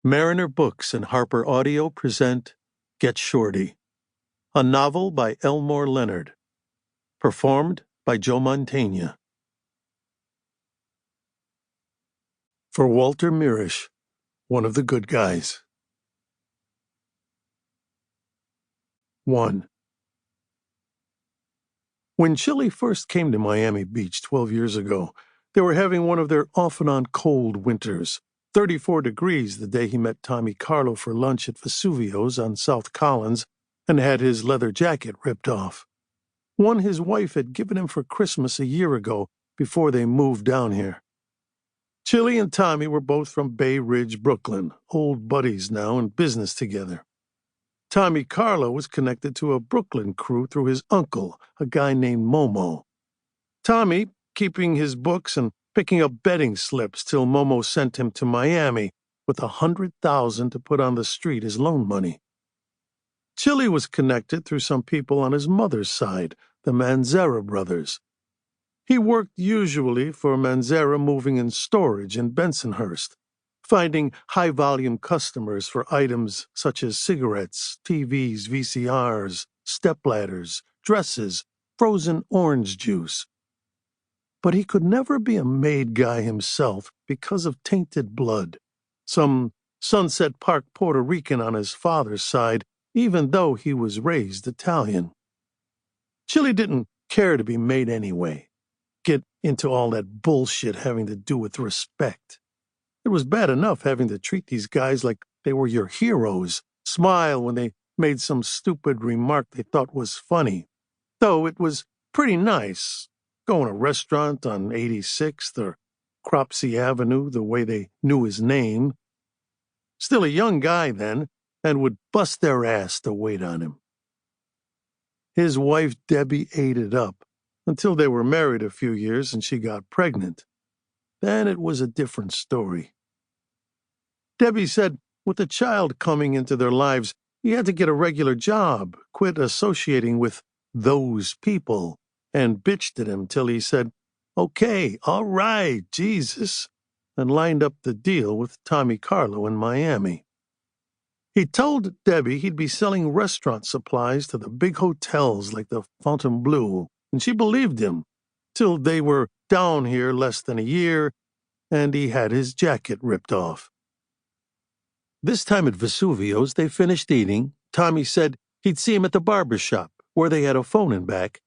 Mariner Books and HarperAudio present Get Shorty, a novel by Elmore Leonard, performed by Joe Mantegna. For Walter Mirisch, one of the good guys. 1. When Chili first came to Miami Beach 12 years ago, they were having one of their off-and-on cold winters. 34 degrees the day he met Tommy Carlo for lunch at Vesuvio's on South Collins and had his leather jacket ripped off. One his wife had given him for Christmas a year ago before they moved down here. Chili and Tommy were both from Bay Ridge, Brooklyn, old buddies now in business together. Tommy Carlo was connected to a Brooklyn crew through his uncle, a guy named Momo. Tommy, keeping his books and picking up betting slips till Momo sent him to Miami with $100,000 to put on the street as loan money. Chili was connected through some people on his mother's side, the Manzera brothers. He worked usually for Manzera Moving and Storage in Bensonhurst, finding high-volume customers for items such as cigarettes, TVs, VCRs, stepladders, dresses, frozen orange juice. But he could never be a made guy himself because of tainted blood. Some Sunset Park Puerto Rican on his father's side, even though he was raised Italian. Chili didn't care to be made anyway. Get into all that bullshit having to do with respect. It was bad enough having to treat these guys like they were your heroes, smile when they made some stupid remark they thought was funny. Though it was pretty nice, going to a restaurant on 86th or Cropsey Avenue the way they knew his name. Still a young guy then, and would bust their ass to wait on him. His wife Debbie ate it up until they were married a few years and she got pregnant. Then it was a different story. Debbie said with the child coming into their lives, he had to get a regular job, quit associating with those people, and bitched at him till he said, "Okay, all right, Jesus," and lined up the deal with Tommy Carlo in Miami. He told Debbie he'd be selling restaurant supplies to the big hotels like the Fontainebleau, and she believed him, till they were down here less than a year, and he had his jacket ripped off. This time at Vesuvio's, they finished eating. Tommy said he'd see him at the barber shop, where they had a phone in back,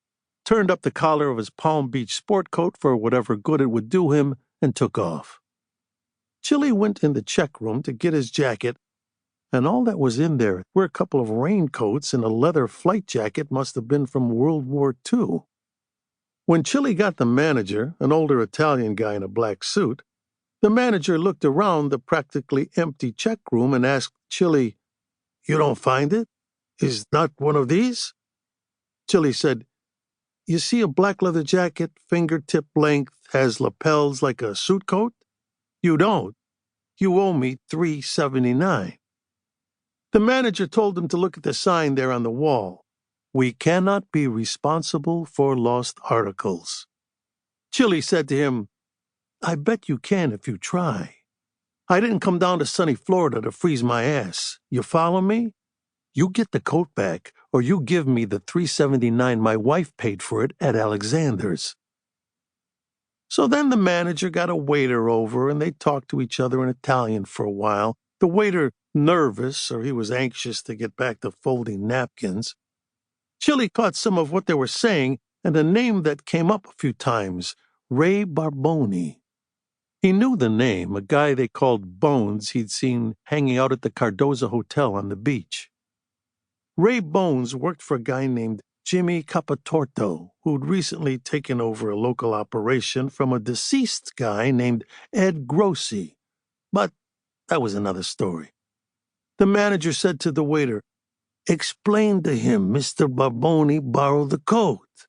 turned up the collar of his Palm Beach sport coat for whatever good it would do him, and took off. Chili went in the check room to get his jacket, and all that was in there were a couple of raincoats and a leather flight jacket must have been from World War II. When Chili got the manager, an older Italian guy in a black suit, the manager looked around the practically empty check room and asked Chili, "You don't find it? Is not one of these?" Chili said, "You see a black leather jacket, fingertip length, has lapels like a suit coat? You don't. You owe me $3.79. The manager told him to look at the sign there on the wall. "We cannot be responsible for lost articles." Chili said to him, "I bet you can if you try. I didn't come down to sunny Florida to freeze my ass. You follow me? You get the coat back, or you give me the $3.79 my wife paid for it at Alexander's." So then the manager got a waiter over, and they talked to each other in Italian for a while, the waiter nervous, or he was anxious to get back to folding napkins. Chili caught some of what they were saying, and a name that came up a few times, Ray Barboni. He knew the name, a guy they called Bones he'd seen hanging out at the Cardoza Hotel on the beach. Ray Bones worked for a guy named Jimmy Capotorto, who'd recently taken over a local operation from a deceased guy named Ed Grossi. But that was another story. The manager said to the waiter, "Explain to him Mr. Barboni borrowed the coat."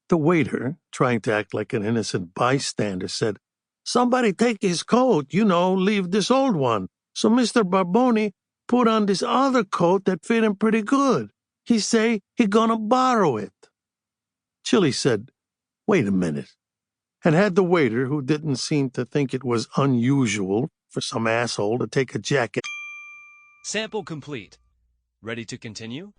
The waiter, trying to act like an innocent bystander, said, "Somebody take his coat, leave this old one. So Mr. Barboni put on this other coat that fit him pretty good. He say he gonna borrow it." Chili said, "Wait a minute," and had the waiter, who didn't seem to think it was unusual for some asshole to take a jacket Sample complete. Ready to continue?